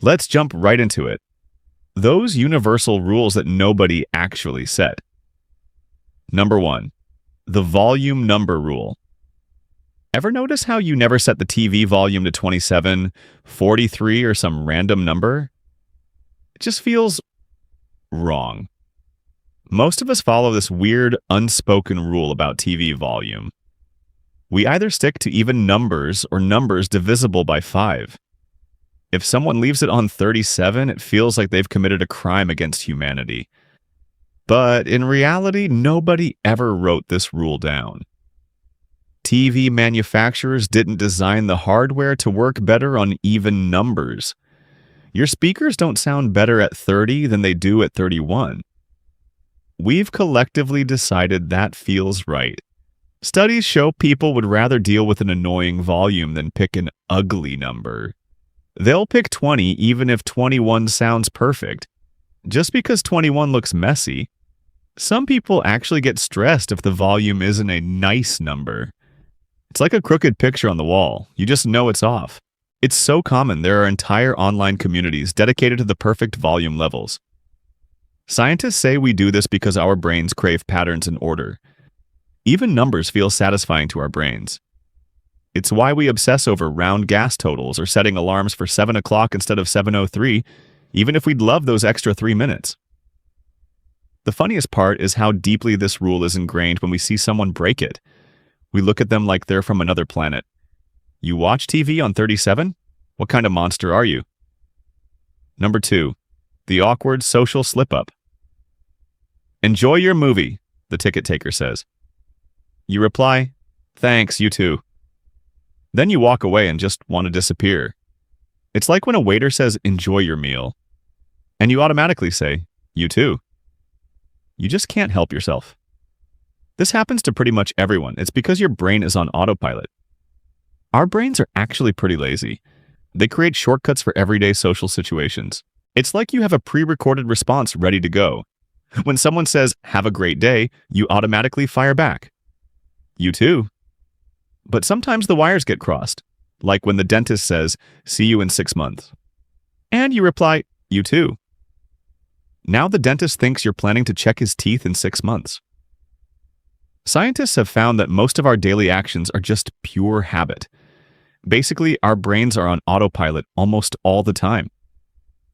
Let's jump right into it. Those universal rules that nobody actually set. Number 1. The volume number rule. Ever notice how you never set the TV volume to 27, 43, or some random number? It just feels wrong. Most of us follow this weird, unspoken rule about TV volume. We either stick to even numbers or numbers divisible by 5. If someone leaves it on 37, it feels like they've committed a crime against humanity. But in reality, nobody ever wrote this rule down. TV manufacturers didn't design the hardware to work better on even numbers. Your speakers don't sound better at 30 than they do at 31. We've collectively decided that feels right. Studies show people would rather deal with an annoying volume than pick an ugly number. They'll pick 20 even if 21 sounds perfect, just because 21 looks messy. Some people actually get stressed if the volume isn't a nice number. It's like a crooked picture on the wall. You just know it's off. It's so common there are entire online communities dedicated to the perfect volume levels. Scientists say we do this because our brains crave patterns and order. Even numbers feel satisfying to our brains. It's why we obsess over round gas totals or setting alarms for 7 o'clock instead of 7:03, even if we'd love those extra 3 minutes. The funniest part is how deeply this rule is ingrained when we see someone break it. We look at them like they're from another planet. You watch TV on 37? What kind of monster are you? Number 2. The awkward social slip-up. Enjoy your movie, the ticket taker says. You reply, thanks, you too. Then you walk away and just want to disappear. It's like when a waiter says, enjoy your meal, and you automatically say, you too. You just can't help yourself. This happens to pretty much everyone. It's because your brain is on autopilot. Our brains are actually pretty lazy. They create shortcuts for everyday social situations. It's like you have a pre-recorded response ready to go. When someone says, have a great day, you automatically fire back. You too. But sometimes the wires get crossed, like when the dentist says, see you in 6 months. And you reply, you too. Now the dentist thinks you're planning to check his teeth in 6 months. Scientists have found that most of our daily actions are just pure habit. Basically, our brains are on autopilot almost all the time.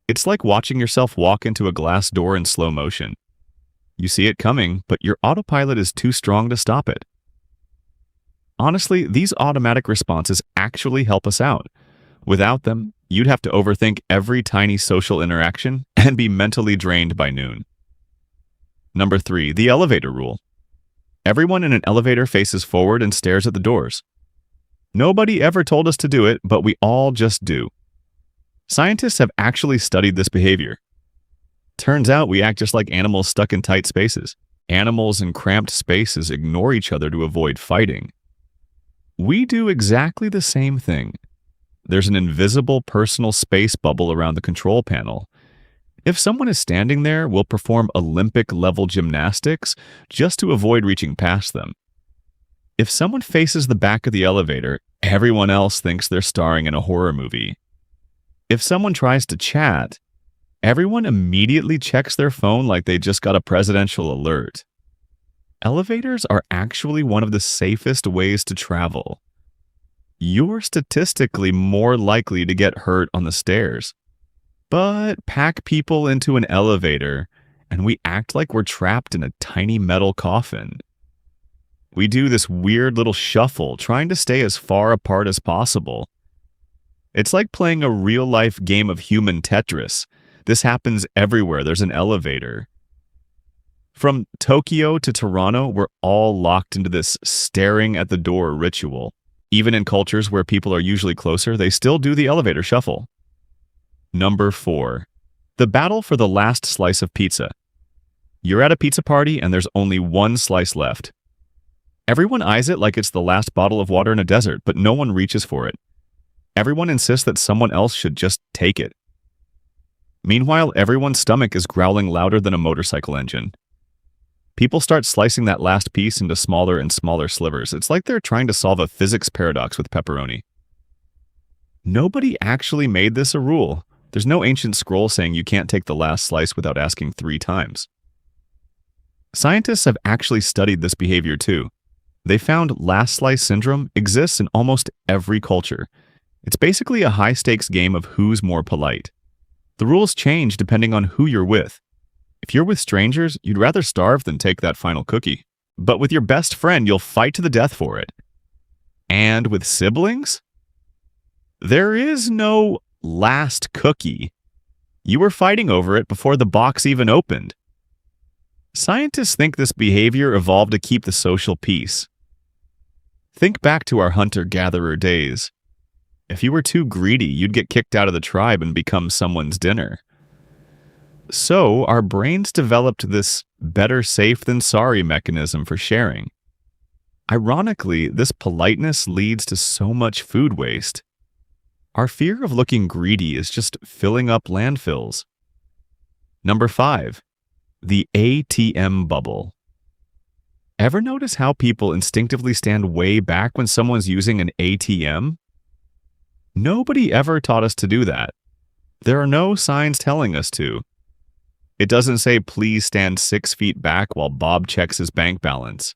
It's like watching yourself walk into a glass door in slow motion. You see it coming, but your autopilot is too strong to stop it. Honestly, these automatic responses actually help us out. Without them, you'd have to overthink every tiny social interaction and be mentally drained by noon. Number 3, the elevator rule. Everyone in an elevator faces forward and stares at the doors. Nobody ever told us to do it, but we all just do. Scientists have actually studied this behavior. Turns out we act just like animals stuck in tight spaces. Animals in cramped spaces ignore each other to avoid fighting. We do exactly the same thing. There's an invisible personal space bubble around the control panel. If someone is standing there, we'll perform Olympic-level gymnastics just to avoid reaching past them. If someone faces the back of the elevator, everyone else thinks they're starring in a horror movie. If someone tries to chat, everyone immediately checks their phone like they just got a presidential alert. Elevators are actually one of the safest ways to travel. You're statistically more likely to get hurt on the stairs. But pack people into an elevator, and we act like we're trapped in a tiny metal coffin. We do this weird little shuffle, trying to stay as far apart as possible. It's like playing a real-life game of human Tetris. This happens everywhere there's an elevator. From Tokyo to Toronto, we're all locked into this staring at the door ritual. Even in cultures where people are usually closer, they still do the elevator shuffle. Number 4. The battle for the last slice of pizza. You're at a pizza party and there's only one slice left. Everyone eyes it like it's the last bottle of water in a desert, but no one reaches for it. Everyone insists that someone else should just take it. Meanwhile, everyone's stomach is growling louder than a motorcycle engine. People start slicing that last piece into smaller and smaller slivers. It's like they're trying to solve a physics paradox with pepperoni. Nobody actually made this a rule. There's no ancient scroll saying you can't take the last slice without asking 3 times. Scientists have actually studied this behavior too. They found last slice syndrome exists in almost every culture. It's basically a high-stakes game of who's more polite. The rules change depending on who you're with. If you're with strangers, you'd rather starve than take that final cookie. But with your best friend, you'll fight to the death for it. And with siblings? There is no last cookie. You were fighting over it before the box even opened. Scientists think this behavior evolved to keep the social peace. Think back to our hunter-gatherer days. If you were too greedy, you'd get kicked out of the tribe and become someone's dinner. So, our brains developed this better safe than sorry mechanism for sharing. Ironically, this politeness leads to so much food waste. Our fear of looking greedy is just filling up landfills. Number 5. The ATM bubble. Ever notice how people instinctively stand way back when someone's using an ATM? Nobody ever taught us to do that. There are no signs telling us to. It doesn't say, please stand 6 feet back while Bob checks his bank balance.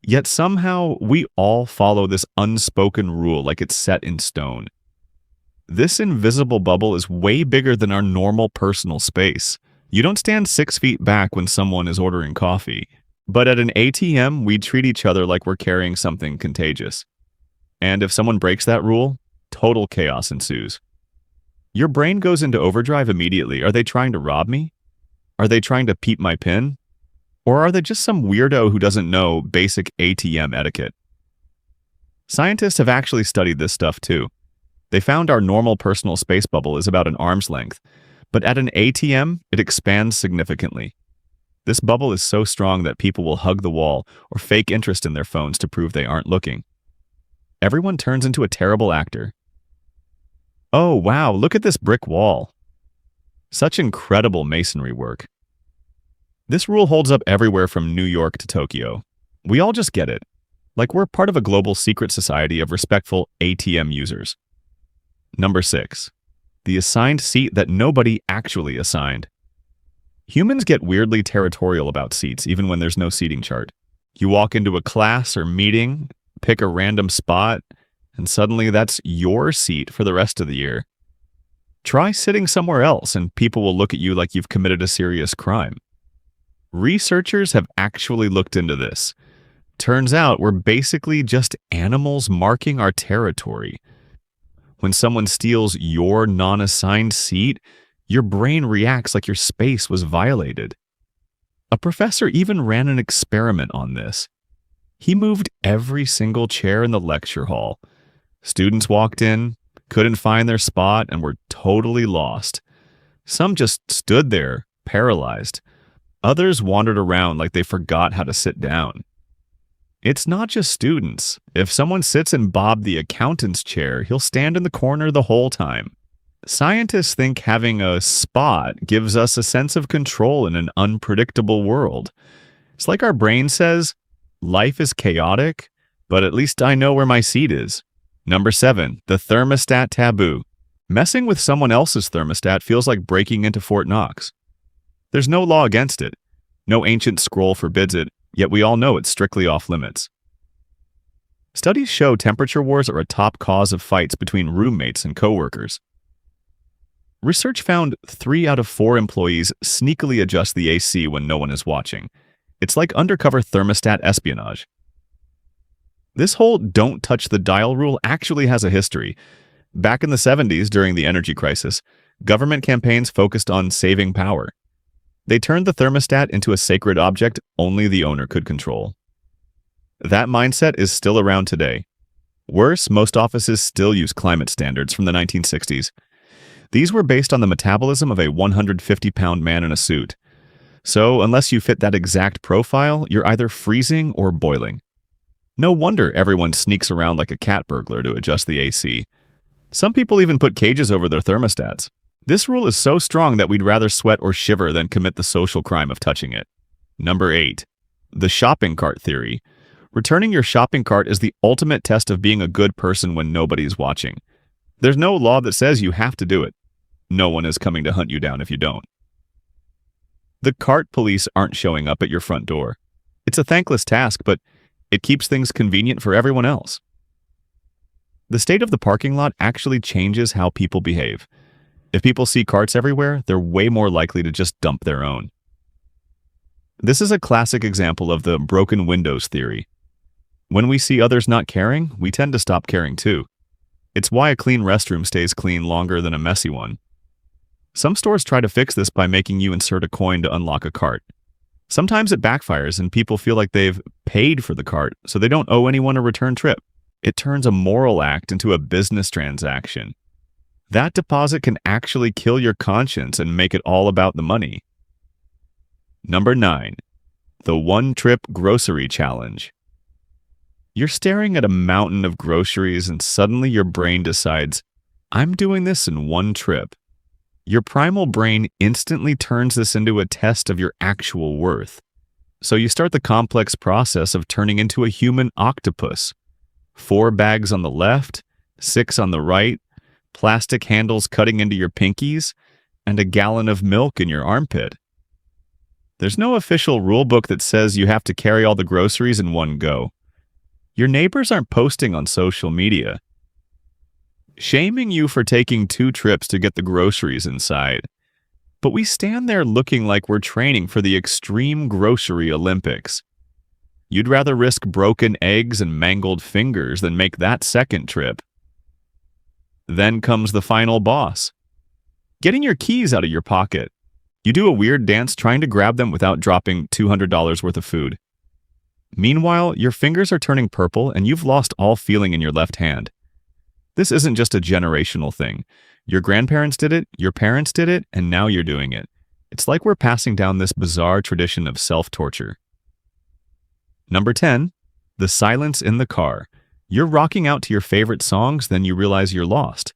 Yet somehow, we all follow this unspoken rule like it's set in stone. This invisible bubble is way bigger than our normal personal space. You don't stand 6 feet back when someone is ordering coffee. But at an ATM, we treat each other like we're carrying something contagious. And if someone breaks that rule, total chaos ensues. Your brain goes into overdrive immediately. Are they trying to rob me? Are they trying to peep my PIN? Or are they just some weirdo who doesn't know basic ATM etiquette? Scientists have actually studied this stuff too. They found our normal personal space bubble is about an arm's length, but at an ATM, it expands significantly. This bubble is so strong that people will hug the wall or fake interest in their phones to prove they aren't looking. Everyone turns into a terrible actor. Oh, wow, look at this brick wall. Such incredible masonry work. This rule holds up everywhere from New York to Tokyo. We all just get it. Like we're part of a global secret society of respectful ATM users. Number 6. The assigned seat that nobody actually assigned. Humans get weirdly territorial about seats, even when there's no seating chart. You walk into a class or meeting, pick a random spot, and suddenly that's your seat for the rest of the year. Try sitting somewhere else and people will look at you like you've committed a serious crime. Researchers have actually looked into this. Turns out we're basically just animals marking our territory. When someone steals your non-assigned seat, your brain reacts like your space was violated. A professor even ran an experiment on this. He moved every single chair in the lecture hall. Students walked in, couldn't find their spot, and were totally lost. Some just stood there, paralyzed. Others wandered around like they forgot how to sit down. It's not just students. If someone sits in Bob the accountant's chair, he'll stand in the corner the whole time. Scientists think having a spot gives us a sense of control in an unpredictable world. It's like our brain says, life is chaotic, but at least I know where my seat is. Number 7, the thermostat taboo. Messing with someone else's thermostat feels like breaking into Fort Knox. There's no law against it. No ancient scroll forbids it, yet we all know it's strictly off limits. Studies show temperature wars are a top cause of fights between roommates and coworkers. Research found 3 out of 4 employees sneakily adjust the AC when no one is watching. It's like undercover thermostat espionage. This whole don't touch the dial rule actually has a history. Back in the 70s, during the energy crisis, government campaigns focused on saving power. They turned the thermostat into a sacred object only the owner could control. That mindset is still around today. Worse, most offices still use climate standards from the 1960s. These were based on the metabolism of a 150-pound man in a suit. So, unless you fit that exact profile, you're either freezing or boiling. No wonder everyone sneaks around like a cat burglar to adjust the AC. Some people even put cages over their thermostats. This rule is so strong that we'd rather sweat or shiver than commit the social crime of touching it. Number 8. The shopping cart theory. Returning your shopping cart is the ultimate test of being a good person when nobody's watching. There's no law that says you have to do it. No one is coming to hunt you down if you don't. The cart police aren't showing up at your front door. It's a thankless task, but it keeps things convenient for everyone else. The state of the parking lot actually changes how people behave. If people see carts everywhere, they're way more likely to just dump their own. This is a classic example of the broken windows theory. When we see others not caring, we tend to stop caring too. It's why a clean restroom stays clean longer than a messy one. Some stores try to fix this by making you insert a coin to unlock a cart. Sometimes it backfires and people feel like they've paid for the cart, so they don't owe anyone a return trip. It turns a moral act into a business transaction. That deposit can actually kill your conscience and make it all about the money. Number 9. The one-trip grocery challenge. You're staring at a mountain of groceries and suddenly your brain decides, I'm doing this in one trip. Your primal brain instantly turns this into a test of your actual worth. So you start the complex process of turning into a human octopus. 4 bags on the left, 6 on the right, plastic handles cutting into your pinkies, and a gallon of milk in your armpit. There's no official rule book that says you have to carry all the groceries in one go. Your neighbors aren't posting on social media, shaming you for taking 2 trips to get the groceries inside. But we stand there looking like we're training for the extreme grocery Olympics. You'd rather risk broken eggs and mangled fingers than make that second trip. Then comes the final boss. Getting your keys out of your pocket. You do a weird dance trying to grab them without dropping $200 worth of food. Meanwhile, your fingers are turning purple and you've lost all feeling in your left hand. This isn't just a generational thing. Your grandparents did it, your parents did it, and now you're doing it. It's like we're passing down this bizarre tradition of self-torture. Number 10. The silence in the car. You're rocking out to your favorite songs, then you realize you're lost.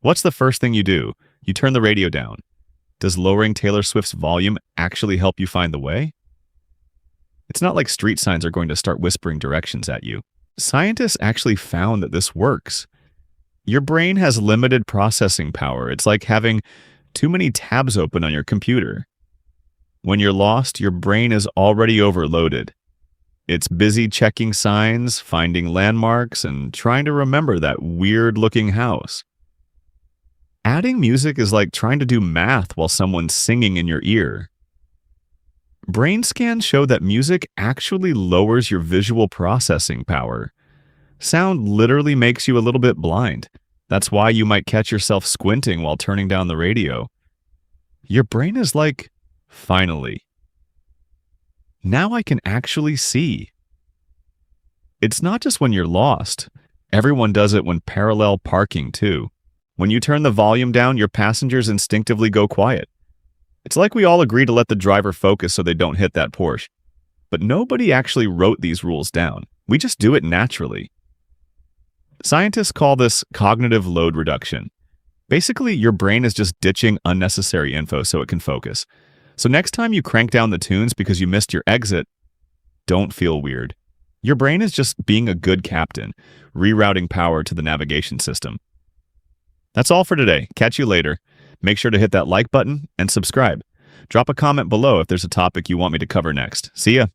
What's the first thing you do? You turn the radio down. Does lowering Taylor Swift's volume actually help you find the way? It's not like street signs are going to start whispering directions at you. Scientists actually found that this works. Your brain has limited processing power. It's like having too many tabs open on your computer. When you're lost, your brain is already overloaded. It's busy checking signs, finding landmarks, and trying to remember that weird-looking house. Adding music is like trying to do math while someone's singing in your ear. Brain scans show that music actually lowers your visual processing power. Sound literally makes you a little bit blind. That's why you might catch yourself squinting while turning down the radio. Your brain is like, finally. Now I can actually see. It's not just when you're lost. Everyone does it when parallel parking too. When you turn the volume down, your passengers instinctively go quiet. It's like we all agree to let the driver focus so they don't hit that Porsche. But nobody actually wrote these rules down. We just do it naturally. Scientists call this cognitive load reduction. Basically, your brain is just ditching unnecessary info so it can focus. So next time you crank down the tunes because you missed your exit, don't feel weird. Your brain is just being a good captain, rerouting power to the navigation system. That's all for today. Catch you later. Make sure to hit that like button and subscribe. Drop a comment below if there's a topic you want me to cover next. See ya.